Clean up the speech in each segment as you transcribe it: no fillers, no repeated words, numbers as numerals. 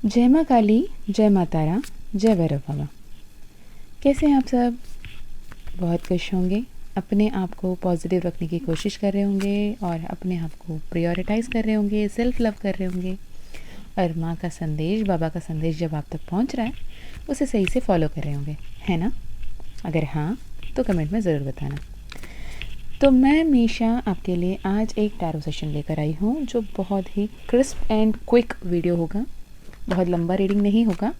जय माँ काली, जय माँ तारा, जय भैरव बाबा। कैसे हैं आप सब? बहुत खुश होंगे, अपने आप को पॉजिटिव रखने की कोशिश कर रहे होंगे और अपने आप को प्रायोरिटाइज़ कर रहे होंगे, सेल्फ लव कर रहे होंगे। और माँ का संदेश, बाबा का संदेश जब आप तक पहुँच रहा है, उसे सही से फॉलो कर रहे होंगे, है ना? अगर हाँ तो कमेंट में ज़रूर बताना। तो मैं मीशा आपके लिए आज एक टैरो सेशन लेकर आई हूँ जो बहुत ही क्रिस्प एंड क्विक वीडियो होगा। बहुत लंबा रीडिंग नहीं होगा।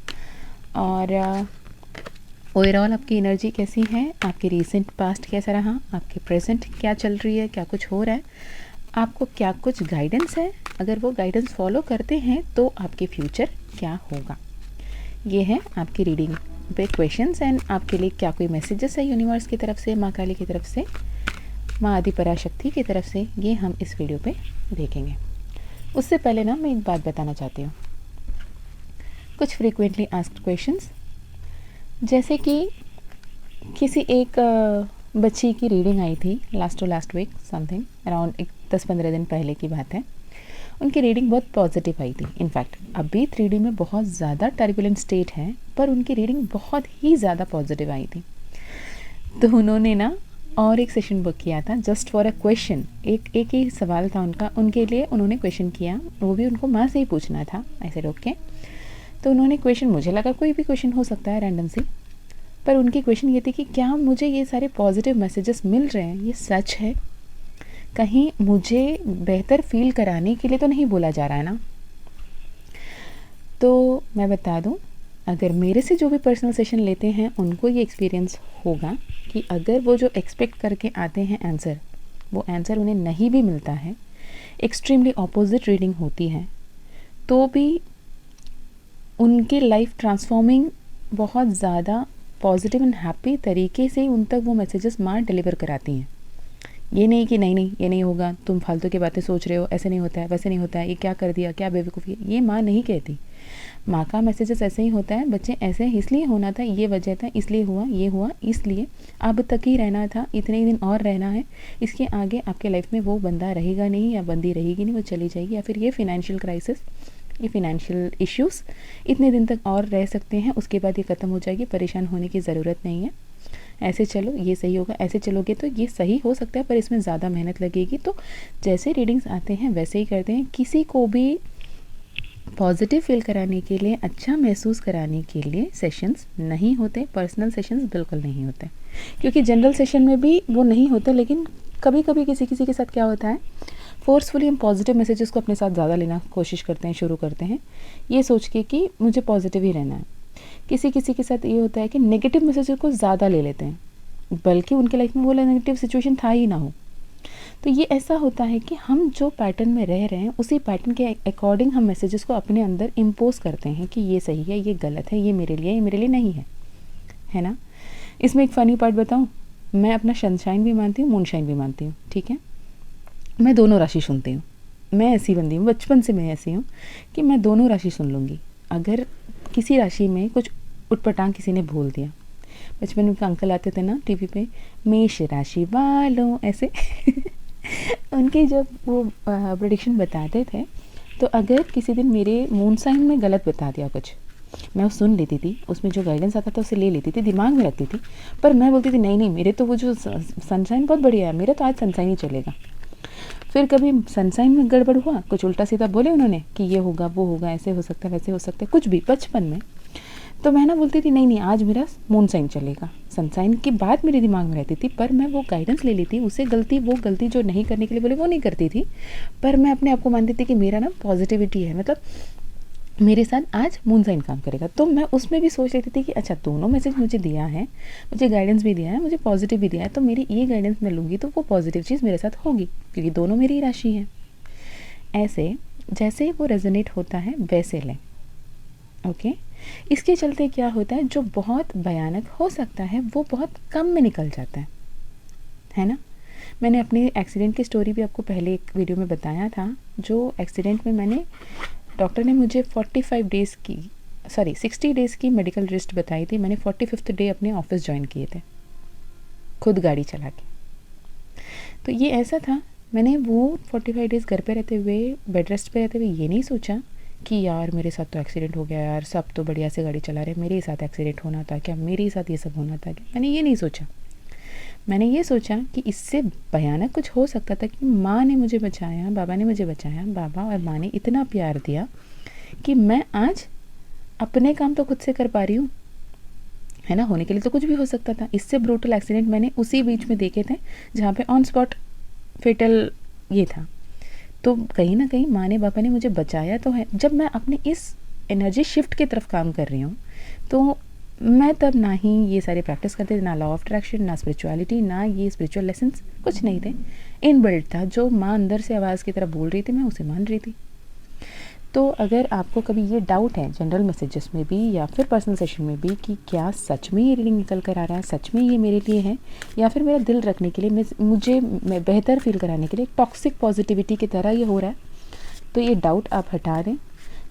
और ओवरऑल आपकी एनर्जी कैसी है, आपके रीसेंट पास्ट कैसा रहा, आपके प्रेजेंट क्या चल रही है, क्या कुछ हो रहा है, आपको क्या कुछ गाइडेंस है, अगर वो गाइडेंस फॉलो करते हैं तो आपके फ्यूचर क्या होगा। ये है आपकी रीडिंग पे क्वेश्चंस एंड आपके लिए क्या कोई मैसेजेस है यूनिवर्स की तरफ से, माँ काली की तरफ से, माँ आदि पराशक्ति की तरफ से, ये हम इस वीडियो पे देखेंगे। उससे पहले ना मैं एक बात बताना चाहती हूँ। कुछ फ्रीक्वेंटली आस्क्ड क्वेश्चंस, जैसे कि किसी एक बच्ची की रीडिंग आई थी लास्ट वीक समथिंग अराउंड 10-15 दिन पहले की बात है। उनकी रीडिंग बहुत पॉजिटिव आई थी। इनफैक्ट अभी 3D में बहुत ज़्यादा टर्बुलेंट स्टेट है, पर उनकी रीडिंग बहुत ही ज़्यादा पॉजिटिव आई थी। तो उन्होंने ना और एक सेशन बुक किया था जस्ट फॉर अ क्वेश्चन। एक ही सवाल था उनका, उनके लिए उन्होंने क्वेश्चन किया, वो भी उनको माँ से ही पूछना था, ऐसे रोक के। तो उन्होंने क्वेश्चन, मुझे लगा कोई भी क्वेश्चन हो सकता है रैंडम सी, पर उनकी क्वेश्चन ये थी कि क्या मुझे ये सारे पॉजिटिव मैसेजेस मिल रहे हैं, ये सच है? कहीं मुझे बेहतर फील कराने के लिए तो नहीं बोला जा रहा है ना? तो मैं बता दूं, अगर मेरे से जो भी पर्सनल सेशन लेते हैं उनको ये एक्सपीरियंस होगा कि अगर वो जो एक्सपेक्ट करके आते हैं आंसर, वो आंसर उन्हें नहीं भी मिलता है, एक्सट्रीमली ऑपोजिट रीडिंग होती है, तो भी उनकी लाइफ ट्रांसफॉर्मिंग बहुत ज़्यादा पॉजिटिव एंड हैप्पी तरीके से उन तक वो मैसेजेस माँ डिलीवर कराती हैं। ये नहीं कि नहीं ये नहीं होगा, तुम फालतू की बातें सोच रहे हो, ऐसे नहीं होता है, वैसे नहीं होता है, ये क्या कर दिया, क्या बेवकूफ़ी, ये माँ नहीं कहती। माँ का मैसेजेस ऐसे ही होता है, बच्चे ऐसे इसलिए होना था, ये वजह था, इसलिए हुआ, ये हुआ, इसलिए अब तक ही रहना था, इतने ही दिन और रहना है, इसके आगे आपके लाइफ में वो बंदा रहेगा नहीं या बंदी रहेगी नहीं, वो चली जाएगी, या फिर ये फिनेंशियल क्राइसिस, ये फिनेंशियल इश्यूज़ इतने दिन तक और रह सकते हैं, उसके बाद ये ख़त्म हो जाएगी, परेशान होने की ज़रूरत नहीं है, ऐसे चलो ये सही होगा, ऐसे चलोगे तो ये सही हो सकता है, पर इसमें ज़्यादा मेहनत लगेगी। तो जैसे रीडिंग्स आते हैं वैसे ही करते हैं। किसी को भी पॉजिटिव फील कराने के लिए, अच्छा महसूस कराने के लिए सेशंस नहीं होते, पर्सनल सेशंस बिल्कुल नहीं होते, क्योंकि जनरल सेशन में भी वो नहीं होते। लेकिन कभी कभी किसी किसी के साथ क्या होता है, फोर्सफुली हम पॉजिटिव मैसेजेस को अपने साथ ज़्यादा लेना कोशिश करते हैं, शुरू करते हैं, ये सोच के कि मुझे पॉजिटिव ही रहना है। किसी किसी के साथ ये होता है कि नेगेटिव मैसेजेस को ज़्यादा ले लेते हैं, बल्कि उनके लाइफ में वो नेगेटिव सिचुएशन था ही ना हो। तो ये ऐसा होता है कि हम जो पैटर्न में रह रहे हैं उसी पैटर्न के अकॉर्डिंग हम मैसेजेस को अपने अंदर इम्पोज करते हैं कि ये सही है, ये गलत है, ये मेरे लिए, ये मेरे लिए नहीं है ना? इसमें एक फ़नी पार्ट बताऊँ, मैं अपना सनशाइन भी मानती हूँ, मूनशाइन भी मानती हूँ, ठीक है? मैं दोनों राशि सुनती हूँ। मैं ऐसी बंदी हूँ, बचपन से मैं ऐसी हूँ कि मैं दोनों राशि सुन लूँगी। अगर किसी राशि में कुछ उटपटांग किसी ने बोल दिया, बचपन में अंकल आते थे ना टीवी पे, मेष राशि वालों, ऐसे उनके जब वो प्रेडिक्शन बताते थे, तो अगर किसी दिन मेरे मून साइन में गलत बता दिया कुछ, मैं वो सुन लेती थी, उसमें जो गाइडेंस आता था उसे ले लेती थी, दिमाग में रखती थी, पर मैं बोलती थी नहीं मेरे तो वो जो सनशाइन बहुत बढ़िया है, मेरा तो आज सनशाइन ही चलेगा। फिर कभी सनशाइन में गड़बड़ हुआ, कुछ उल्टा सीधा बोले उन्होंने कि ये होगा, वो होगा, ऐसे हो सकता है, वैसे हो सकता है, कुछ भी बचपन में, तो मैं ना बोलती थी नहीं आज मेरा मून साइन चलेगा। सनशाइन की बात मेरे दिमाग में रहती थी, पर मैं वो गाइडेंस ले ली थी, उसे वो गलती जो नहीं करने के लिए बोले वो नहीं करती थी, पर मैं अपने आप को मानती थी कि मेरा ना पॉजिटिविटी है, मतलब मेरे साथ आज मून साइन काम करेगा। तो मैं उसमें भी सोच लेती थी कि अच्छा दोनों मैसेज मुझे दिया है, मुझे गाइडेंस भी दिया है, मुझे पॉजिटिव भी दिया है, तो मेरी ये गाइडेंस मैं लूँगी तो वो पॉजिटिव चीज़ मेरे साथ होगी, क्योंकि दोनों मेरी राशि है। ऐसे जैसे वो रेजोनेट होता है वैसे लें, ओके? इसके चलते क्या होता है, जो बहुत भयानक हो सकता है वो बहुत कम में निकल जाता है ना? मैंने अपने एक्सीडेंट की स्टोरी भी आपको पहले एक वीडियो में बताया था। जो एक्सीडेंट में मैंने, डॉक्टर ने मुझे 60 डेज़ की मेडिकल रेस्ट बताई थी। मैंने 45th डे अपने ऑफिस ज्वाइन किए थे, खुद गाड़ी चला के। तो ये ऐसा था, मैंने वो 45 डेज़ घर पे रहते हुए, बेड रेस्ट पे रहते हुए ये नहीं सोचा कि यार मेरे साथ तो एक्सीडेंट हो गया, यार सब तो बढ़िया से गाड़ी चला रहे, मेरे ही साथ एक्सीडेंट होना था क्या, मेरे ही साथ ये सब होना था क्या। मैंने ये नहीं सोचा। मैंने ये सोचा कि इससे भयानक कुछ हो सकता था कि माँ ने मुझे बचाया, बाबा ने मुझे बचाया, बाबा और माँ ने इतना प्यार दिया कि मैं आज अपने काम तो खुद से कर पा रही हूँ, है ना। होने के लिए तो कुछ भी हो सकता था। इससे ब्रूटल एक्सीडेंट मैंने उसी बीच में देखे थे जहाँ पे ऑन स्पॉट फेटल ये था। तो कहीं ना कहीं माँ ने पापा ने मुझे बचाया तो है। जब मैं अपने इस एनर्जी शिफ्ट की तरफ काम कर रही हूँ तो मैं तब ना ही ये सारे प्रैक्टिस करते थे, ना लॉ ऑफ अट्रैक्शन, ना स्पिरिचुअलिटी, ना ये स्पिरिचुअल लेसन्स, कुछ नहीं थे। इनबिल्ट था, जो माँ अंदर से आवाज़ की तरफ बोल रही थी मैं उसे मान रही थी। तो अगर आपको कभी ये डाउट है जनरल मैसेजेस में भी या फिर पर्सनल सेशन में भी कि क्या सच में ये रीडिंग निकल कर आ रहा है, सच में ये मेरे लिए है, या फिर मेरा दिल रखने के लिए, मुझे बेहतर फील कराने के लिए टॉक्सिक पॉजिटिविटी की तरह ये हो रहा है, तो ये डाउट आप हटा दें।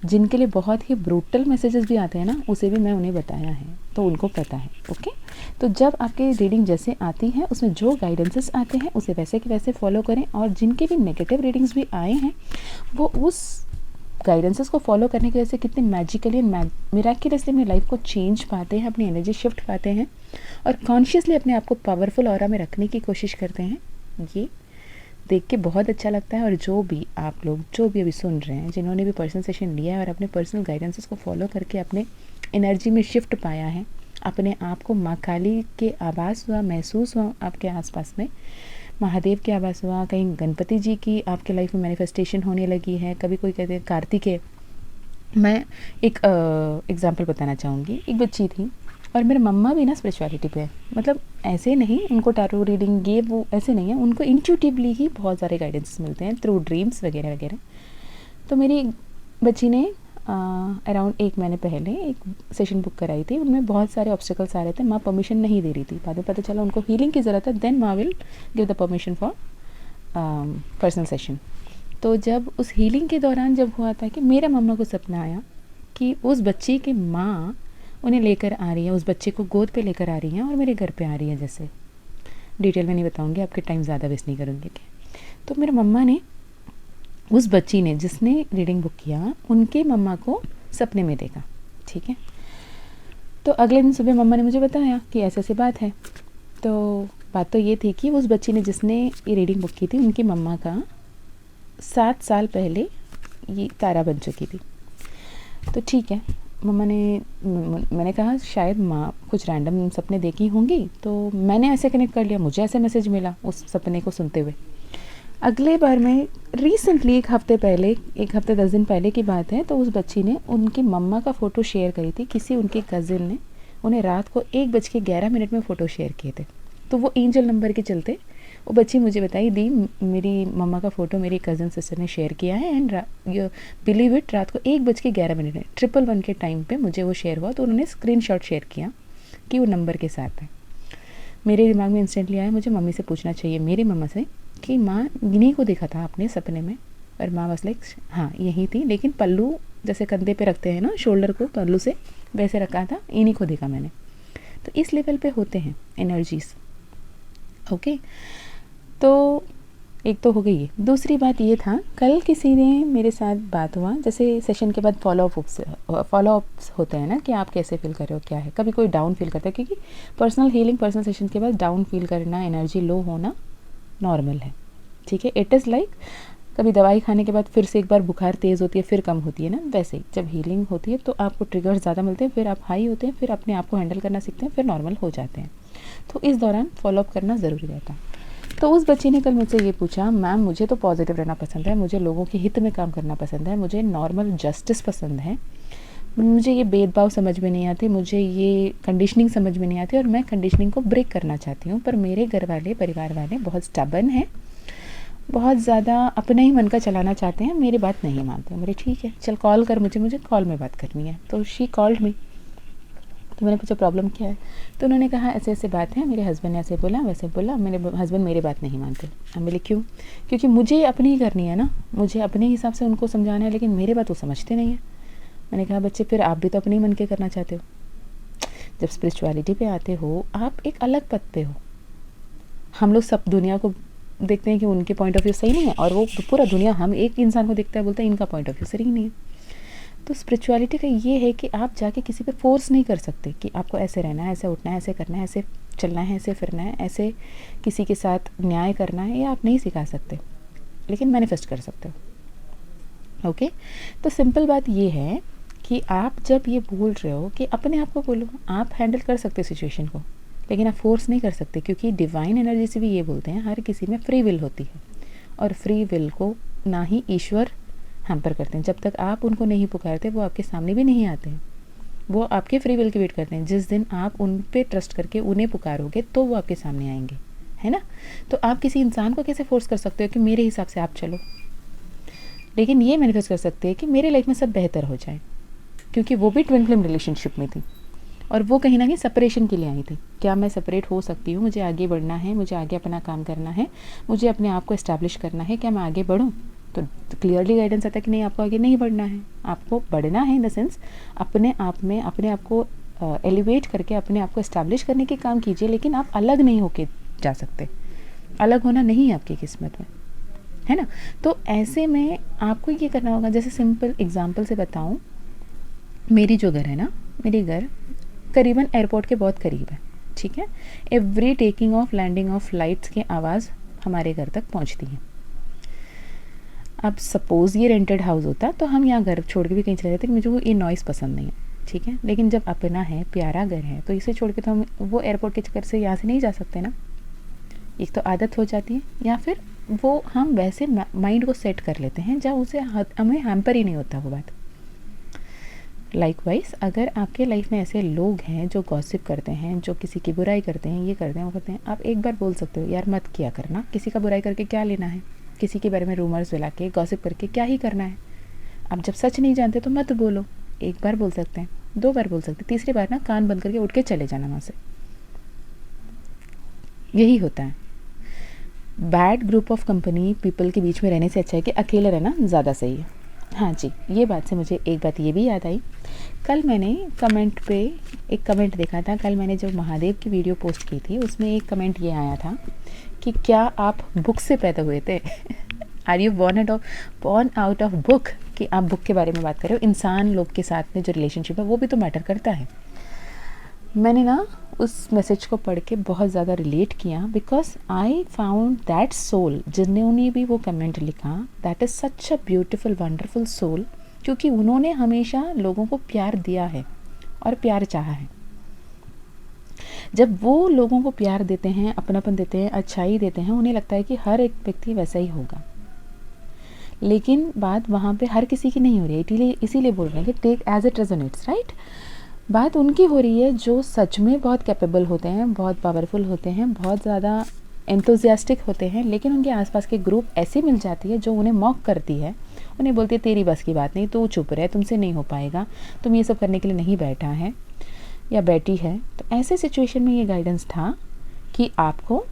जिनके लिए बहुत ही ब्रूटल मैसेजेस भी आते हैं ना, उसे भी मैं उन्हें बताया है, तो उनको पता है। ओके, तो जब आपके रीडिंग जैसे आती है उसमें जो गाइडेंसेस आते हैं उसे वैसे के वैसे फॉलो करें, और जिनके भी नेगेटिव रीडिंग्स भी आए हैं वो उस गाइडेंसेस को फॉलो करने की वजह से कितने मैजिकली एंड मिराक्युलसली अपनी लाइफ को चेंज पाते हैं, अपनी एनर्जी शिफ्ट पाते हैं और कॉन्शियसली अपने आप को पावरफुल ऑरा में रखने की कोशिश करते हैं। ये देख के बहुत अच्छा लगता है। और जो भी आप लोग जो भी अभी सुन रहे हैं, जिन्होंने भी पर्सनल सेशन लिया है और अपने पर्सनल गाइडेंसेस को फॉलो करके अपने एनर्जी में शिफ्ट पाया है, अपने आप को माँ काली के आवाज़ हुआ, महसूस हुआ आपके आसपास में, महादेव के आवाज़ हुआ, कहीं गणपति जी की आपके लाइफ में मैनिफेस्टेशन होने लगी है, कभी कोई कहते हैं कार्तिकेय। मैं एक एग्जांपल बताना चाहूँगी। एक बच्ची थी और मेरे मम्मा भी ना स्पिरिचुअलिटी पे है, मतलब ऐसे नहीं उनको टैरो रीडिंग ये वो ऐसे नहीं है, उनको इंट्यूटिवली ही बहुत सारे गाइडेंस मिलते हैं थ्रू ड्रीम्स वगैरह वगैरह। तो मेरी बच्ची ने अराउंड 1 महीने पहले एक सेशन बुक कराई थी, उनमें बहुत सारे ऑब्स्टिकल्स आ रहे थे, माँ परमिशन नहीं दे रही थी। बाद में पता चला उनको हीलिंग की ज़रूरत है, देन माँ will give the permission for personal session. तो जब उस हीलिंग के दौरान जब हुआ था कि मेरा मम्मा को सपना आया कि उस बच्ची की माँ उन्हें लेकर आ रही है, उस बच्चे को गोद पे लेकर आ रही हैं और मेरे घर पे आ रही है। जैसे डिटेल में नहीं बताऊंगी, आपके टाइम ज़्यादा वेस्ट नहीं करूँगी। तो मेरे मम्मा ने, उस बच्ची ने जिसने रीडिंग बुक किया, उनके मम्मा को सपने में देखा। ठीक है, तो अगले दिन सुबह मम्मा ने मुझे बताया कि ऐसे ऐसे बात है। तो बात तो ये थी कि उस बच्ची ने जिसने ये रीडिंग बुक की थी, उनकी मम्मा का 7 साल पहले ये तारा बन चुकी थी। तो ठीक है, मम्मा ने, मैंने कहा शायद माँ कुछ रैंडम सपने देखी होंगी, तो मैंने ऐसे कनेक्ट कर लिया, मुझे ऐसे मैसेज मिला उस सपने को सुनते हुए। अगले बार में रिसेंटली 1 हफ्ते पहले, 1 हफ्ते 10 दिन पहले की बात है, तो उस बच्ची ने उनकी मम्मा का फ़ोटो शेयर करी थी, किसी उनके कज़िन ने उन्हें रात को 1:11 में फ़ोटो शेयर किए थे। तो वो एंजल नंबर के चलते वो बच्ची मुझे बताई, दी मेरी मम्मा का फ़ोटो मेरी कज़न सिस्टर ने शेयर किया है, एंड यू बिलीव इट, रात को 1:11 में 111 के टाइम पे मुझे वो शेयर हुआ। तो उन्होंने स्क्रीनशॉट शेयर किया कि वो नंबर के साथ है। मेरे दिमाग में इंस्टेंटली आया, मुझे मम्मी से पूछना चाहिए, मेरी मम्मा से, कि माँ इन्हीं को देखा था आपने सपने में? और माँ बस लाइक हाँ यही थी, लेकिन पल्लू जैसे कंधे पे रखते हैं ना, शोल्डर को पल्लू से वैसे रखा था, इन्हीं को देखा मैंने। तो इस लेवल पे होते हैं एनर्जीज। ओके, तो एक तो हो गई ये। दूसरी बात ये था, कल किसी ने मेरे साथ बात हुआ, जैसे सेशन के बाद फॉलोअप्स होते हैं ना, कि आप कैसे फील कर रहे हो, क्या है। कभी कोई डाउन फील करता है, क्योंकि पर्सनल हीलिंग, पर्सनल सेशन के बाद डाउन फील करना, एनर्जी लो होना नॉर्मल है। ठीक है, इट इज़ लाइक कभी दवाई खाने के बाद फिर से एक बार बुखार तेज़ होती है फिर कम होती है ना, वैसे ही जब हीलिंग होती है तो आपको ट्रिगर्स ज़्यादा मिलते हैं, फिर आप हाई होते हैं, फिर अपने आप को हैंडल करना सीखते हैं, फिर नॉर्मल हो जाते हैं। तो इस दौरान फॉलोअप करना ज़रूरी रहता है। तो उस बच्ची ने कल मुझसे ये पूछा, मैम मुझे तो पॉजिटिव रहना पसंद है, मुझे लोगों के हित में काम करना पसंद है, मुझे नॉर्मल जस्टिस पसंद है, मुझे ये भेदभाव समझ में नहीं आती, मुझे ये कंडीशनिंग समझ में नहीं आती, और मैं कंडीशनिंग को ब्रेक करना चाहती हूँ, पर मेरे घर वाले, परिवार वाले बहुत स्टबर्न हैं, बहुत ज़्यादा अपने ही मन का चलाना चाहते हैं, मेरी बात नहीं मानते। मेरे ठीक है, चल कॉल कर, मुझे कॉल में बात करनी है। तो शी कॉल्ड मी। तो मैंने पूछा प्रॉब्लम क्या है? तो उन्होंने कहा ऐसे ऐसे बात है, मेरे हस्बैंड ने ऐसे बोला वैसे बोला, मेरे हस्बैंड मेरी बात नहीं मानते। हम बोले क्यों? क्योंकि मुझे अपनी ही करनी है ना, मुझे अपने हिसाब से उनको समझाना है, लेकिन मेरी बात वो समझते नहीं है। मैंने कहा बच्चे फिर आप भी तो अपने ही मन के करना चाहते हो। जब स्पिरिचुअलिटी पे आते हो, आप एक अलग पद पे हो। हम लोग सब दुनिया को देखते हैं कि उनके पॉइंट ऑफ व्यू सही नहीं है, और वो पूरा दुनिया हम एक इंसान को देखता है, बोलता है इनका पॉइंट ऑफ व्यू सही नहीं है। तो स्पिरिचुअलिटी का ये है कि आप जाके किसी पे फोर्स नहीं कर सकते कि आपको ऐसे रहना है, ऐसे उठना है, ऐसे करना है, ऐसे चलना है, ऐसे फिरना है, ऐसे किसी के साथ न्याय करना है, ये आप नहीं सिखा सकते, लेकिन मैनिफेस्ट कर सकते हो। ओके, तो सिंपल बात ये है कि आप जब ये बोल रहे हो कि अपने आप को बोलो, आप हैंडल कर सकते हो सिचुएशन को, लेकिन आप फोर्स नहीं कर सकते, क्योंकि डिवाइन एनर्जी से भी ये बोलते हैं हर किसी में फ्री विल होती है, और फ्री विल को ना ही ईश्वर हैम्पर करते हैं। जब तक आप उनको नहीं पुकारते वो आपके सामने भी नहीं आते हैं, वो आपके फ्री विल की वेट करते हैं। जिस दिन आप उन पे ट्रस्ट करके उन्हें पुकारोगे तो वो आपके सामने आएंगे, है ना। तो आप किसी इंसान को कैसे फोर्स कर सकते हो कि मेरे हिसाब से आप चलो, लेकिन ये मैनिफेस्ट कर सकते हैं कि मेरे लाइफ में सब बेहतर हो जाए, क्योंकि वो भी ट्विन फ्लेम रिलेशनशिप में थी और वो कहीं ना कहीं सेपरेशन के लिए आई थी। क्या मैं सेपरेट हो सकती हूँ, मुझे आगे बढ़ना है, मुझे आगे अपना काम करना है, मुझे अपने आप को इस्टेब्लिश करना है, क्या मैं आगे बढ़ूँ। तो क्लियरली गाइडेंस आता है कि नहीं, आपको आगे नहीं बढ़ना है, आपको बढ़ना है इन द सेंस अपने आप में अपने आप को एलिवेट करके अपने आप को इस्टेब्लिश करने के काम कीजिए, लेकिन आप अलग नहीं होके जा सकते, अलग होना नहीं है आपकी किस्मत में, है ना। तो ऐसे में आपको ये करना होगा, जैसे सिंपल एग्जांपल से बताऊं, मेरी जो घर है ना, मेरी घर करीबन एयरपोर्ट के बहुत करीब है, ठीक है। Every taking off landing of flights की आवाज़ हमारे घर तक पहुंचती है। अब सपोज़ ये रेंटेड हाउस होता तो हम यहाँ घर छोड़ के भी कहीं चले जाते कि मुझे वो ये नॉइज़ पसंद नहीं है, ठीक है। लेकिन जब अपना है, प्यारा घर है, तो इसे छोड़ के तो हम वो एयरपोर्ट के चक्कर से यहाँ से नहीं जा सकते ना। एक तो आदत हो जाती है, या फिर वो हम वैसे माइंड को सेट कर लेते हैं जहाँ उसे हमें हैम्पर ही नहीं होता वो बात। लाइकवाइज अगर आपके लाइफ में ऐसे लोग हैं जो गॉसिप करते हैं, जो किसी की बुराई करते हैं, ये करते हैं, वो करते हैं, आप एक बार बोल सकते हो यार मत किया करना, किसी का बुराई करके क्या लेना है, किसी के बारे में रूमर्स फैला के गॉसिप करके क्या ही करना है। आप जब सच नहीं जानते तो मत बोलो। एक बार बोल सकते हैं, 2 बार बोल सकते हैं, तीसरी बार ना कान बंद करके उठ के चले जाना वहाँ से। यही होता है। Bad group of company people के बीच में रहने से अच्छा है कि अकेले रहना ज़्यादा सही है। हाँ जी, ये बात से मुझे एक बात ये भी याद आई, कल मैंने कमेंट पे एक कमेंट देखा था। कल मैंने जब महादेव की वीडियो पोस्ट की थी उसमें एक कमेंट ये आया था कि क्या आप बुक से पैदा हुए थे are you born out of book, कि आप बुक के बारे में बात कर रहे हो। इंसान लोग के साथ में जो रिलेशनशिप है वो भी तो मैटर करता है। मैंने ना उस मैसेज को पढ़ के बहुत ज़्यादा रिलेट किया, because I found that soul, जिन्होंने भी वो कमेंट लिखा, that is such a beautiful wonderful soul, क्योंकि उन्होंने हमेशा लोगों को प्यार दिया है और प्यार चाहा है। जब वो लोगों को प्यार देते हैं, अपनापन देते हैं, अच्छाई देते हैं, उन्हें लगता है कि हर एक व्यक्ति वैसा ही होगा। लेकिन बात वहाँ पे हर किसी की नहीं हो रही है, इसीलिए बोल रहे हैं कि take as it resonates, right. बात उनकी हो रही है जो सच में बहुत कैपेबल होते हैं, बहुत पावरफुल होते हैं, बहुत ज़्यादा एंथुजियास्टिक होते हैं, लेकिन उनके आसपास के ग्रुप ऐसी मिल जाती है जो उन्हें मॉक करती है, उन्हें बोलती है तेरी बस की बात नहीं, तू चुप रहे, तुमसे नहीं हो पाएगा, तुम ये सब करने के लिए नहीं बैठा है या बैठी है। तो ऐसे सिचुएशन में ये गाइडेंस था कि आपको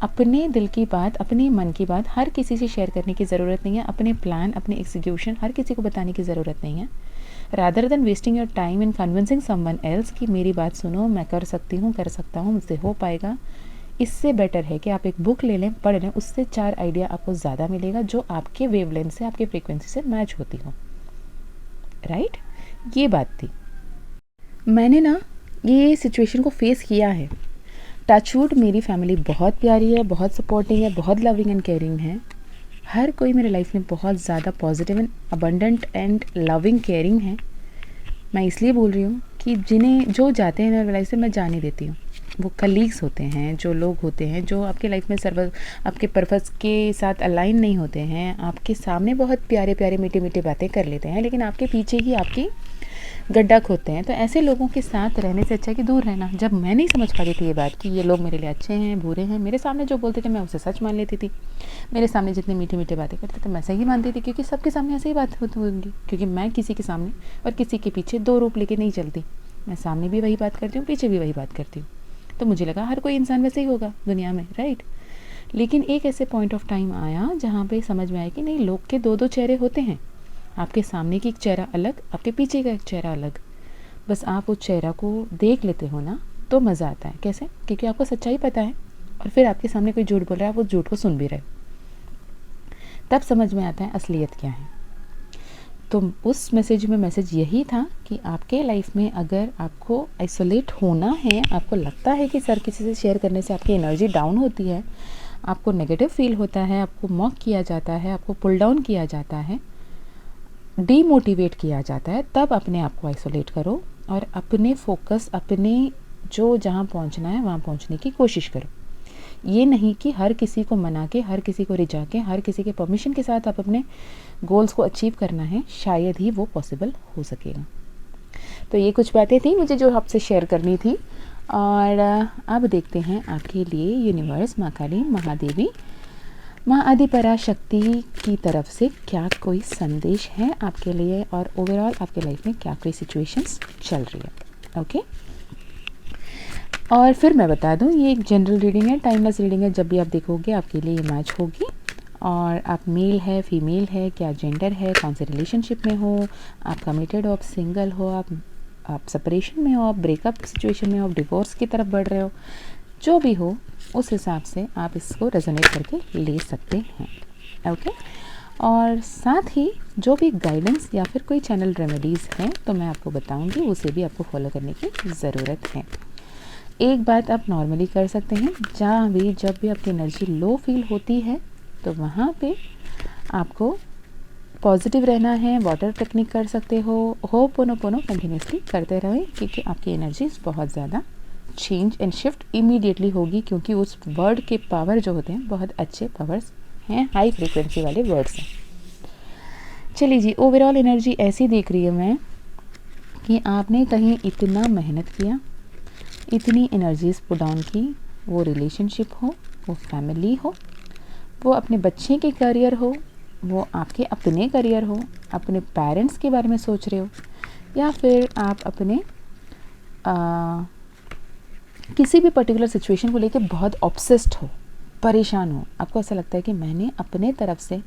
अपने दिल की बात, अपने मन की बात हर किसी से शेयर करने की ज़रूरत नहीं है, अपने प्लान, अपने एग्जीक्यूशन हर किसी को बताने की ज़रूरत नहीं है। Rather than wasting your time in convincing someone else कि मेरी बात सुनो, मैं कर सकती हूँ, कर सकता हूँ, मुझसे हो पाएगा, इससे बेटर है कि आप एक बुक ले लें, पढ़ लें, उससे 4 आइडिया आपको ज़्यादा मिलेगा जो आपके वेवलेंथ से, आपके फ्रीक्वेंसी से मैच होती हो, राइट। ये बात थी। मैंने ना ये सिचुएशन को फेस किया है। टचवुड मेरी फैमिली बहुत प्यारी है, बहुत सपोर्टिंग है, बहुत लविंग एंड केयरिंग है। हर कोई मेरे लाइफ में बहुत ज़्यादा positive and abundant and loving caring है। मैं इसलिए बोल रही हूँ कि जिन्हें जो जाते हैं मेरे लाइफ से मैं जाने देती हूँ। वो कलीग्स होते हैं, जो लोग होते हैं जो आपके लाइफ में आपके पर्पस के साथ अलाइन नहीं होते हैं, आपके सामने बहुत प्यारे प्यारे मीठी मीठी बातें कर लेते हैं, लेकिन आपके पीछे ही आपकी गड्ढा खोदते हैं। तो ऐसे लोगों के साथ रहने से अच्छा है कि दूर रहना। जब मैं नहीं समझ पाती थी ये बात कि ये लोग मेरे लिए अच्छे हैं, बुरे हैं, मेरे सामने जो बोलते थे मैं उसे सच मान लेती थी, मेरे सामने जितनी मीठी मीठी बातें करते थे मैं सही मानती थी, क्योंकि सबके सामने ऐसे ही बात होती होंगी, क्योंकि मैं किसी के सामने और किसी के पीछे 2 रूप लेके नहीं चलती। मैं सामने भी वही बात करती हूँ, पीछे भी वही बात करती हूँ। तो मुझे लगा हर कोई इंसान वैसे ही होगा दुनिया में, राइट। लेकिन एक ऐसे पॉइंट ऑफ टाइम आया जहाँ पे समझ में आया कि नहीं, लोग के 2-2 चेहरे होते हैं। आपके सामने की एक चेहरा अलग, आपके पीछे का एक चेहरा अलग। बस आप उस चेहरा को देख लेते हो ना तो मज़ा आता है। कैसे? क्योंकि आपको सच्चाई पता है और फिर आपके सामने कोई झूठ बोल रहा है, आप उस झूठ को सुन भी रहे, तब समझ में आता है असलियत क्या है। तो उस मैसेज में मैसेज यही था कि आपके लाइफ में अगर आपको आइसोलेट होना है, आपको लगता है कि सर किसी से शेयर करने से आपकी एनर्जी डाउन होती है, आपको नेगेटिव फील होता है, आपको मॉक किया जाता है, आपको पुल डाउन किया जाता है, डीमोटिवेट किया जाता है, तब अपने आप को आइसोलेट करो और अपने फोकस, अपने जो जहाँ पहुँचना है वहाँ पहुँचने की कोशिश करो। ये नहीं कि हर किसी को मना के, हर किसी को रिझा के, हर किसी के परमिशन के साथ आप अपने गोल्स को अचीव करना है, शायद ही वो पॉसिबल हो सकेगा। तो ये कुछ बातें थी मुझे जो आपसे शेयर करनी थी। और अब देखते हैं आपके लिए यूनिवर्स, माँ काली, महादेवी, माँ आदि पराशक्ति की तरफ से क्या कोई संदेश है आपके लिए, और ओवरऑल आपके लाइफ में क्या कोई सिचुएशंस चल रही है। ओके, और फिर मैं बता दूं, ये एक जनरल रीडिंग है, टाइमलेस रीडिंग है। जब भी आप देखोगे आपके लिए ये मैच होगी। और आप मेल है, फीमेल है, क्या जेंडर है, कौन से रिलेशनशिप में हो, आप कमिटेड हो, आप सिंगल हो, आप सेपरेशन में हो, आप ब्रेकअप सिचुएशन में हो, आप डिवोर्स की तरफ बढ़ रहे हो, जो भी हो उस हिसाब से आप इसको रेजोनेट करके ले सकते हैं। ओके, और साथ ही जो भी गाइडेंस या फिर कोई चैनल रेमेडीज़ हैं तो मैं आपको बताऊंगी, उसे भी आपको फॉलो करने की ज़रूरत है। एक बात आप नॉर्मली कर सकते हैं, जहाँ भी जब भी आपकी एनर्जी लो फील होती है तो वहाँ पे आपको पॉजिटिव रहना है, वाटर टेक्निक कर सकते हो पोनो कंटिन्यूसली करते रहें, क्योंकि आपकी एनर्जी बहुत ज़्यादा चेंज एंड शिफ्ट इमीडिएटली होगी, क्योंकि उस वर्ड के पावर जो होते हैं बहुत अच्छे पावर्स हैं, हाई फ्रीक्वेंसी वाले वर्ड्स हैं। चलिए जी, ओवरऑल एनर्जी ऐसी देख रही है मैं कि आपने कहीं इतना मेहनत किया, इतनी एनर्जीज पुट डाउन की, वो रिलेशनशिप हो, वो फैमिली हो, वो अपने बच्चे के करियर हो, वो आपके अपने करियर हो, अपने पेरेंट्स के बारे में सोच रहे हो, या फिर आप अपने किसी भी पर्टिकुलर सिचुएशन को लेके बहुत ऑब्सेस्ड हो, परेशान हो। आपको ऐसा लगता है कि मैंने अपने तरफ से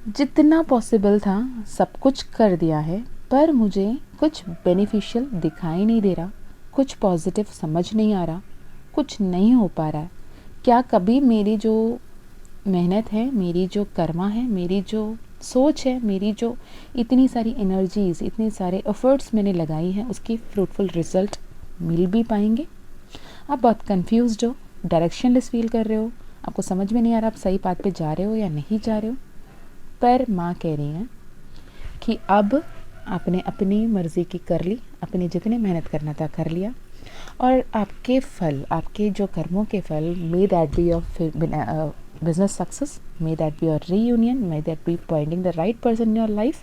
जितना पॉसिबल था सब कुछ कर दिया है, पर मुझे कुछ बेनिफिशियल दिखाई नहीं दे रहा, कुछ पॉजिटिव समझ नहीं आ रहा, कुछ नहीं हो पा रहा है। क्या कभी मेरी जो मेहनत है, मेरी जो कर्मा है, मेरी जो सोच है, मेरी जो इतनी सारी एनर्जीज़, इतने सारे एफर्ट्स मैंने लगाई हैं, उसकी फ्रूटफुल रिजल्ट मिल भी पाएंगे? आप बहुत कंफ्यूज्ड हो, डायरेक्शनलेस फील कर रहे हो, आपको समझ में नहीं आ रहा आप सही पाथ पे जा रहे हो या नहीं जा रहे हो। पर माँ कह रही हैं कि अब आपने अपनी मर्ज़ी की कर ली, अपने जितने मेहनत करना था कर लिया, और आपके फल, आपके जो कर्मों के फल, may that be your business success, may that be your reunion, may that be finding the right person in your life.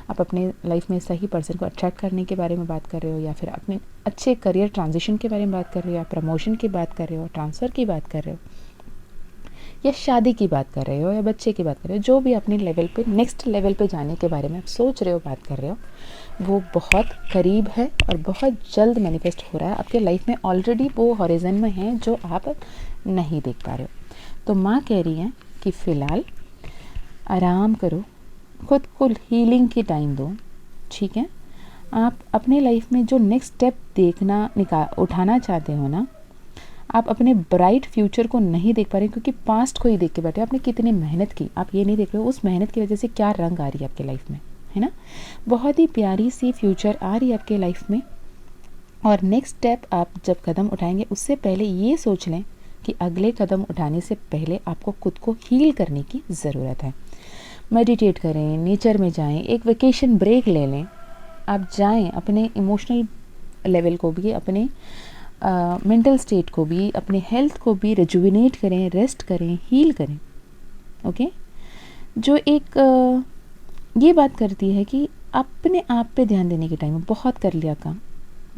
आप अपने लाइफ में सही पर्सन को अट्रैक्ट करने के बारे में बात कर रहे हो, या फिर अपने अच्छे करियर ट्रांजिशन के बारे में बात कर रहे हो, या प्रमोशन की बात कर रहे हो, ट्रांसफ़र की बात कर रहे हो, या शादी की बात कर रहे हो, या बच्चे की बात कर रहे हो, जो भी अपने लेवल पे, नेक्स्ट लेवल पे जाने के बारे में आप सोच रहे हो, बात कर रहे हो, वो बहुत करीब है और बहुत जल्द मैनिफेस्ट हो रहा है आपके लाइफ में। ऑलरेडी वो हॉरिजन में है जो आप नहीं देख पा रहे हो। तो माँ कह रही हैं कि फ़िलहाल आराम करो, खुद को हीलिंग की टाइम दो, ठीक है। आप अपने लाइफ में जो नेक्स्ट स्टेप उठाना चाहते हो ना, आप अपने ब्राइट फ्यूचर को नहीं देख पा रहे, क्योंकि पास्ट को ही देख के बैठे। आपने कितनी मेहनत की, आप ये नहीं देख रहे हो उस मेहनत की वजह से क्या रंग आ रही है आपके लाइफ में, है ना। बहुत ही प्यारी सी फ्यूचर आ रही है आपके लाइफ में। और नेक्स्ट स्टेप आप जब कदम उठाएंगे, उससे पहले ये सोच लें कि अगले कदम उठाने से पहले आपको खुद को हील करने की ज़रूरत है। मेडिटेट करें, नेचर में जाएं, एक वेकेशन ब्रेक ले लें। आप जाएं, अपने इमोशनल लेवल को भी, अपने मेंटल स्टेट को भी, अपने हेल्थ को भी रिजुविनेट करें, रेस्ट करें, हील करें। ओके, जो एक ये बात करती है कि अपने आप पे ध्यान देने के टाइम बहुत कर लिया काम,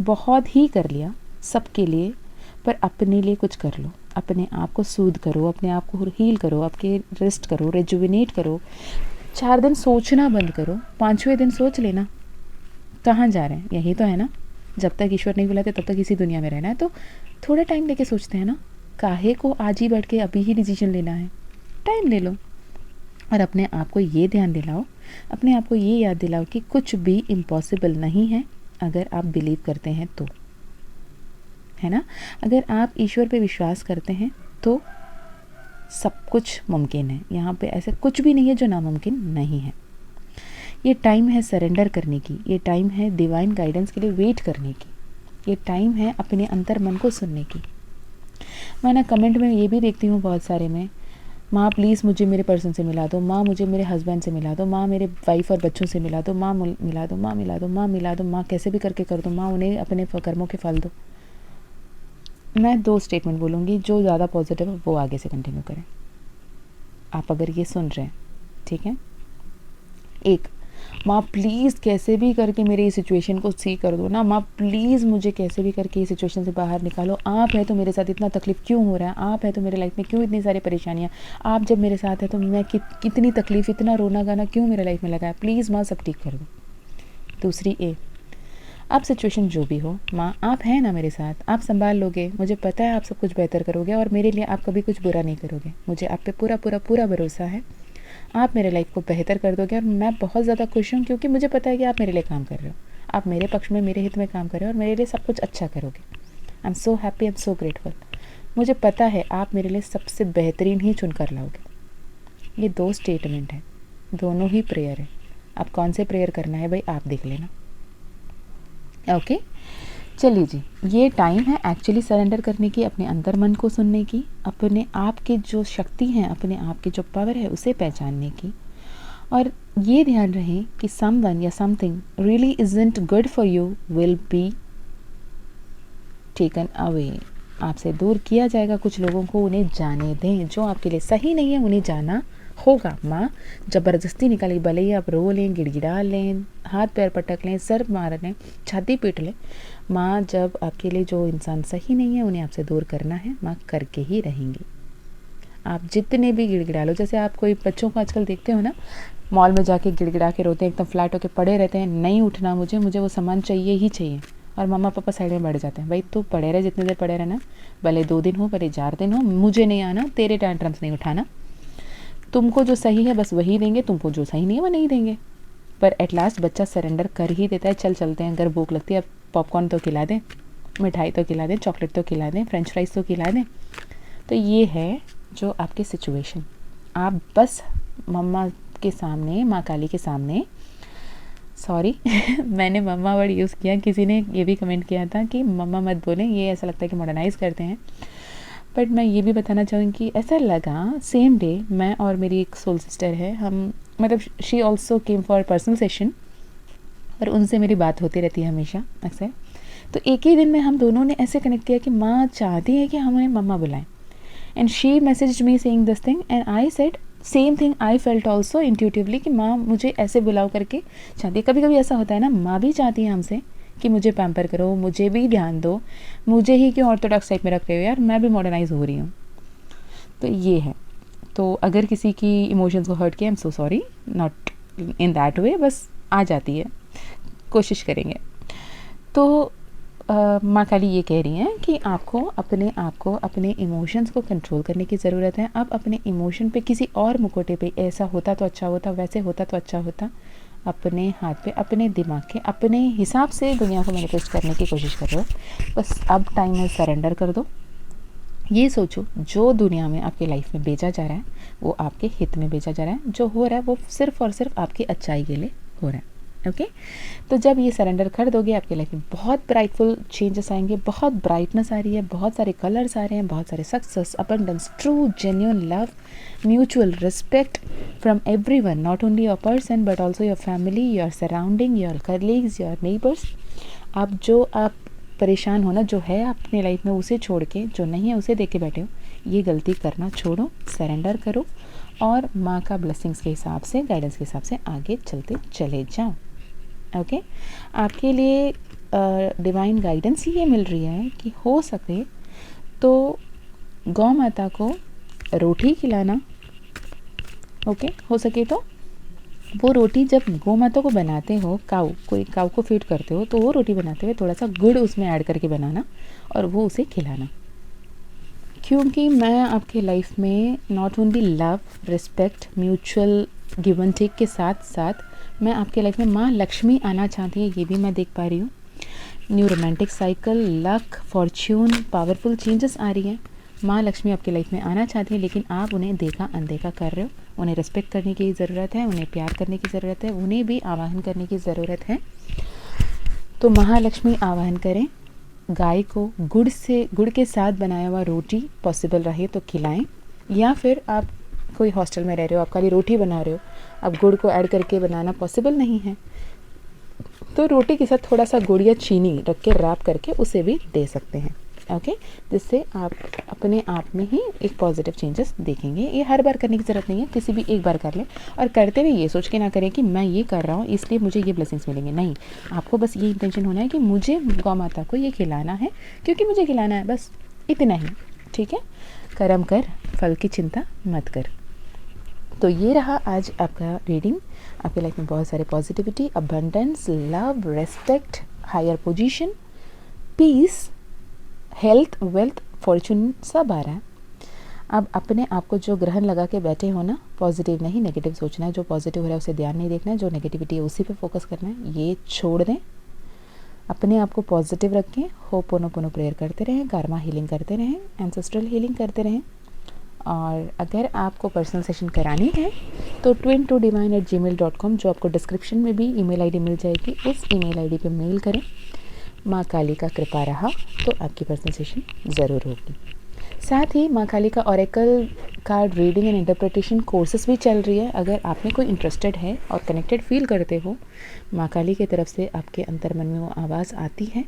बहुत ही कर लिया सबके लिए, पर अपने लिए कुछ कर लो। अपने आप को सूद करो, अपने आप को हील करो, आपके रेस्ट करो, रिजुविनेट करो। 4 दिन सोचना बंद करो, 5वें दिन सोच लेना कहाँ जा रहे हैं, यही तो है ना। जब तक ईश्वर नहीं बुलाते तब तक इसी दुनिया में रहना है, तो थोड़ा टाइम लेके सोचते हैं ना, काहे को आज ही बैठ के अभी ही डिसीजन लेना है। टाइम ले लो और अपने आप को ये ध्यान दिलाओ, अपने आप को ये याद दिलाओ कि कुछ भी इम्पॉसिबल नहीं है अगर आप बिलीव करते हैं तो, है ना। अगर आप ईश्वर पे विश्वास करते हैं तो सब कुछ मुमकिन है। यहाँ पे ऐसे कुछ भी नहीं है जो नामुमकिन नहीं है। ये टाइम है सरेंडर करने की, ये टाइम है डिवाइन गाइडेंस के लिए वेट करने की, ये टाइम है अपने अंतर मन को सुनने की। मैं ना कमेंट में ये भी देखती हूँ बहुत सारे में, माँ प्लीज़ मुझे मेरे पर्सन से मिला दो, माँ मुझे मेरे हस्बैंड से मिला दो, माँ मेरे वाइफ और बच्चों से मिला दो, माँ मिला दो, माँ मिला दो, माँ मिला दो, माँ कैसे भी करके कर दो, माँ उन्हें अपने कर्मों के फल दो। मैं 2 स्टेटमेंट बोलूँगी, जो ज़्यादा पॉजिटिव है वो आगे से कंटिन्यू करें। आप अगर ये सुन रहे हैं, ठीक है, एक, माँ प्लीज़ कैसे भी करके मेरे इस सिचुएशन को सी कर दो ना, माँ प्लीज़ मुझे कैसे भी करके इस सिचुएशन से बाहर निकालो, आप है तो मेरे साथ इतना तकलीफ़ क्यों हो रहा है, आप है तो मेरे लाइफ में क्यों इतनी सारी परेशानियाँ, आप जब मेरे साथ है तो मैं कितनी तकलीफ़, इतना रोना गाना क्यों मेरे लाइफ में लगा है, प्लीज़ माँ सब ठीक कर दो। दूसरी ए, अब सिचुएशन जो भी हो माँ आप हैं ना मेरे साथ, आप संभाल लोगे, मुझे पता है आप सब कुछ बेहतर करोगे और मेरे लिए आप कभी कुछ बुरा नहीं करोगे, मुझे आप पे पूरा पूरा पूरा भरोसा है, आप मेरे लाइफ को बेहतर कर दोगे और मैं बहुत ज़्यादा खुश हूँ क्योंकि मुझे पता है कि आप मेरे लिए काम कर रहे हो, आप मेरे पक्ष में मेरे हित में काम कर रहे हो और मेरे लिए सब कुछ अच्छा करोगे। I am so happy, I am so grateful. मुझे पता है आप मेरे लिए सबसे बेहतरीन ही चुन कर लाओगे। ये 2 स्टेटमेंट हैं, दोनों ही प्रेयर है। आप कौन से प्रेयर करना है भाई आप देख लेना। ओके चलिए जी, ये टाइम है एक्चुअली सरेंडर करने की, अपने अंतर मन को सुनने की, अपने आप की जो शक्ति है, अपने आप की जो पावर है उसे पहचानने की। और ये ध्यान रहे कि समवन या something really isn't good for you will be taken away, आपसे दूर किया जाएगा। कुछ लोगों को उन्हें जाने दें, जो आपके लिए सही नहीं है उन्हें जाना होगा। माँ ज़बरदस्ती निकाली, भले ही आप रो लें, गिड़गिड़ा लें, हाथ पैर पटक लें, सर मार लें, छाती पीट लें, माँ जब आपके लिए जो इंसान सही नहीं है उन्हें आपसे दूर करना है, माँ करके ही रहेंगी। आप जितने भी गिड़गिड़ा लो, जैसे आप कोई बच्चों को आजकल देखते हो ना, मॉल में जाके गिड़गिड़ा के रोते हैं, एकदम फ्लैट होके पड़े रहते हैं, नहीं उठना मुझे वो सामान चाहिए ही चाहिए, और मम्मा पापा साइड में बैठ जाते हैं, भाई तू पड़े रहे जितनी देर पड़े रहना, भले 2 दिन हो भले 4 दिन हो, मुझे नहीं आना, तेरे टैंट्रम्स नहीं उठाना, तुमको जो सही है बस वही देंगे, तुमको जो सही नहीं है वो नहीं देंगे। पर एट लास्ट बच्चा सरेंडर कर ही देता है, चल चलते हैं, अगर भूख लगती है अब पॉपकॉर्न तो खिला दें, मिठाई तो खिला दें, चॉकलेट तो खिला दें, फ्रेंच फ्राइज तो खिला दें। तो ये है जो आपकी सिचुएशन, आप बस मम्मा के सामने, माँ काली के सामने, सॉरी मैंने मम्मा वर्ड यूज़ किया, किसी ने ये भी कमेंट किया था कि मम्मा मत बोलें, ये ऐसा लगता है कि मॉडर्नाइज़ करते हैं। बट मैं ये भी बताना चाहूँगी कि ऐसा लगा सेम डे मैं और मेरी एक सोल सिस्टर है, हम मतलब she also came for personal session, और उनसे मेरी बात होती रहती है हमेशा अक्सर। तो एक ही दिन में हम दोनों ने ऐसे कनेक्ट किया कि माँ चाहती है कि हम उन्हें मम्मा बुलाएं, and she messaged me saying this thing and I said same thing, I felt also intuitively कि माँ मुझे ऐसे बुलाओ करके चाहती है। कभी कभी ऐसा होता है ना, माँ भी चाहती है हमसे कि मुझे पैम्पर करो, मुझे भी ध्यान दो, मुझे ही क्यों ऑर्थोडॉक्स टाइप में रख रहे हो यार, मैं भी मॉडर्नाइज हो रही हूँ। तो ये है, तो अगर किसी की इमोशंस को हर्ट किया, I am so sorry, not in that way, बस आ जाती है, कोशिश करेंगे। तो माँ काली ये कह रही हैं कि आपको अपने आप को, अपने इमोशंस को कंट्रोल करने की ज़रूरत है। आप अपने इमोशन पे किसी और मुखौटे पे, ऐसा होता तो अच्छा होता, वैसे होता तो अच्छा होता, अपने हाथ पे, अपने दिमाग के, अपने हिसाब से दुनिया को मैनिफेस्ट करने की कोशिश कर रहे हो। बस अब टाइम है सरेंडर कर दो। ये सोचो जो दुनिया में आपके लाइफ में भेजा जा रहा है वो आपके हित में भेजा जा रहा है, जो हो रहा है वो सिर्फ़ और सिर्फ आपकी अच्छाई के लिए हो रहा है। ओके तो जब ये सरेंडर कर दोगे आपके लाइफ में बहुत ब्राइटफुल चेंजेस आएंगे, बहुत ब्राइटनेस आ रही है, बहुत सारे कलर्स आ रहे हैं, बहुत सारे success, abundance, true genuine love, mutual respect from everyone, not only your person but also your family, your surrounding, your colleagues, your neighbours. आप परेशान हो ना, जो है अपने लाइफ में उसे छोड़ के, जो नहीं है उसे देख के बैठे हो, ये गलती करना छोड़ो, सरेंडर करो और माँ का ब्लेसिंग्स के हिसाब से, गाइडेंस के हिसाब से आगे चलते चले जाओ। ओके आपके लिए डिवाइन गाइडेंस ये मिल रही है कि हो सके तो गौ माता को रोटी खिलाना। ओके हो सके तो वो रोटी जब गौ माता को बनाते हो, कोई काऊ को फीड करते हो, तो वो रोटी बनाते हुए थोड़ा सा गुड़ उसमें ऐड करके बनाना और वो उसे खिलाना। क्योंकि मैं आपके लाइफ में not only love, respect, mutual give and take के साथ साथ मैं आपके लाइफ में माँ लक्ष्मी आना चाहती है, ये भी मैं देख पा रही हूँ। New romantic cycle, luck, fortune, powerful changes आ रही हैं। माँ लक्ष्मी आपकी लाइफ में आना चाहती है, लेकिन आप उन्हें देखा अनदेखा कर रहे हो। उन्हें रिस्पेक्ट करने की ज़रूरत है, उन्हें प्यार करने की ज़रूरत है, उन्हें भी आवाहन करने की ज़रूरत है। तो महालक्ष्मी आवाहन करें। गाय को गुड़ के साथ बनाया हुआ रोटी पॉसिबल रहे तो खिलाएं, या फिर आप कोई हॉस्टल में रह रहे हो, आप खाली रोटी बना रहे हो, अब गुड़ को ऐड करके बनाना पॉसिबल नहीं है, तो रोटी के साथ थोड़ा सा गुड़ या चीनी रख के रैप करके उसे भी दे सकते हैं। ओके, जिससे आप अपने आप में ही एक पॉजिटिव चेंजेस देखेंगे। ये हर बार करने की ज़रूरत नहीं है, किसी भी एक बार कर लें, और करते हुए ये सोच के ना करें कि मैं ये कर रहा हूँ इसलिए मुझे ये ब्लेसिंग्स मिलेंगे। नहीं, आपको बस ये इंटेंशन होना है कि मुझे गौ माता को ये खिलाना है क्योंकि मुझे खिलाना है, बस इतना ही। ठीक है, कर्म कर, फल की चिंता मत कर। तो ये रहा आज आपका रीडिंग। आपकी लाइफ में बहुत सारे positivity, abundance, love, respect, higher position, peace, health, wealth, fortune सब आ रहा है। अब अपने आप को जो ग्रहण लगा के बैठे हो ना, पॉजिटिव नहीं नेगेटिव सोचना है, जो पॉजिटिव हो रहा है उसे ध्यान नहीं देखना है, जो नेगेटिविटी है उसी पे फोकस करना है, ये छोड़ दें। अपने आप को पॉजिटिव रखें, होपोनोपोनो प्रेयर करते रहें, कार्मा हीलिंग करते रहें, एंसेस्ट्रल हीलिंग करते रहें। और अगर आपको पर्सनल सेशन करानी है तो twin2divine@gmail.com, जो आपको डिस्क्रिप्शन में भी ईमेल आईडी मिल जाएगी, उस ईमेल आईडी पे मेल करें। माँ काली का कृपा रहा तो आपकी पर्सनल सेशन ज़रूर होगी। साथ ही माँ काली का oracle card reading and interpretation courses भी चल रही है। अगर आप में कोई इंटरेस्टेड है और कनेक्टेड फील करते हो, माँ काली की तरफ से आपके अंतर्मन में वो आवाज़ आती है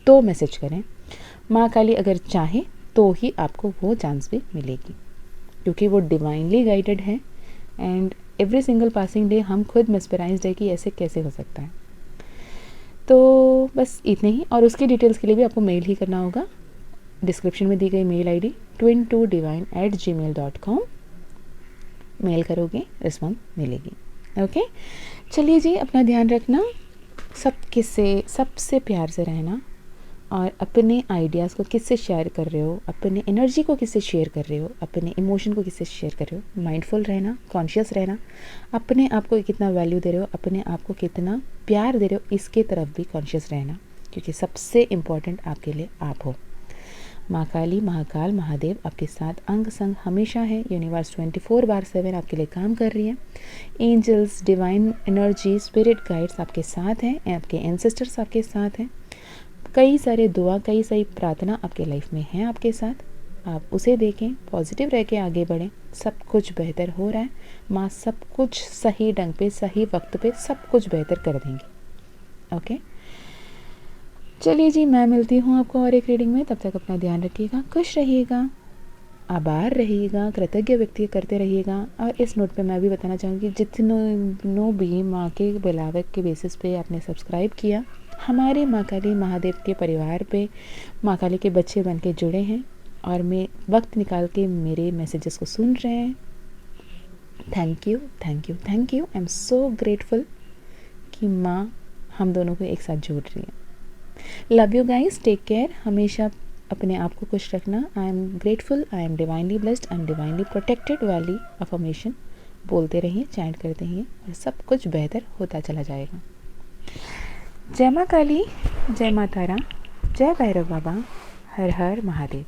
तो मैसेज करें। माँ काली अगर चाहे तो ही आपको वो चांस भी मिलेगी, क्योंकि वो डिवाइनली गाइडेड है। And every single passing day हम खुद मेस्पराइज्ड है कि ऐसे कैसे हो सकता है। तो बस इतने ही, और उसकी डिटेल्स के लिए भी आपको मेल ही करना होगा। डिस्क्रिप्शन में दी गई मेल आईडी twin2divine@gmail.com, मेल करोगे रिस्पॉन्स मिलेगी। ओके, चलिए जी, अपना ध्यान रखना, सबसे प्यार से रहना, और अपने आइडियाज़ को किससे शेयर कर रहे हो, अपने एनर्जी को किससे शेयर कर रहे हो, अपने इमोशन को किससे शेयर कर रहे हो, माइंडफुल रहना, कॉन्शियस रहना, अपने आप को कितना वैल्यू दे रहे हो, अपने आप को कितना प्यार दे रहे हो, इसके तरफ भी कॉन्शियस रहना, क्योंकि सबसे इम्पॉर्टेंट आपके लिए आप हो। माँ काली, महाकाल, महादेव आपके साथ अंग संग हमेशा है। यूनिवर्स 24/7 आपके लिए काम कर रही है। Angels, divine energy, spirit guides आपके साथ हैं, आपके एंसेस्टर्स आपके साथ हैं। कई सारे दुआ, कई सारी प्रार्थना आपके लाइफ में हैं आपके साथ। आप उसे देखें, पॉजिटिव रह के आगे बढ़ें, सब कुछ बेहतर हो रहा है। माँ सब कुछ सही ढंग पे, सही वक्त पे सब कुछ बेहतर कर देंगी। ओके, चलिए जी, मैं मिलती हूँ आपको और एक रीडिंग में। तब तक अपना ध्यान रखिएगा, खुश रहिएगा, आभार रहिएगा, कृतज्ञ व्यक्ति करते रहिएगा। और इस नोट पे मैं भी बताना चाहूँगी, जितनों भी माँ के बुलावे के बेसिस पे आपने सब्सक्राइब किया, हमारे माँ काली महादेव के परिवार पे माँ काली के बच्चे बन के जुड़े हैं और मैं वक्त निकाल के मेरे मैसेजेस को सुन रहे हैं, thank you, thank you, thank you. I am so grateful कि माँ हम दोनों को एक साथ जोड़ रही है। Love you guys, take care, हमेशा अपने आप को खुश रखना। I am grateful, I am divinely blessed, I am divinely protected वाली अफर्मेशन बोलते रहिए, चैंट करते रहिए, और सब कुछ बेहतर होता चला जाएगा। जय माँ काली, जय माँ तारा, जय भैरव बाबा, हर हर महादेव।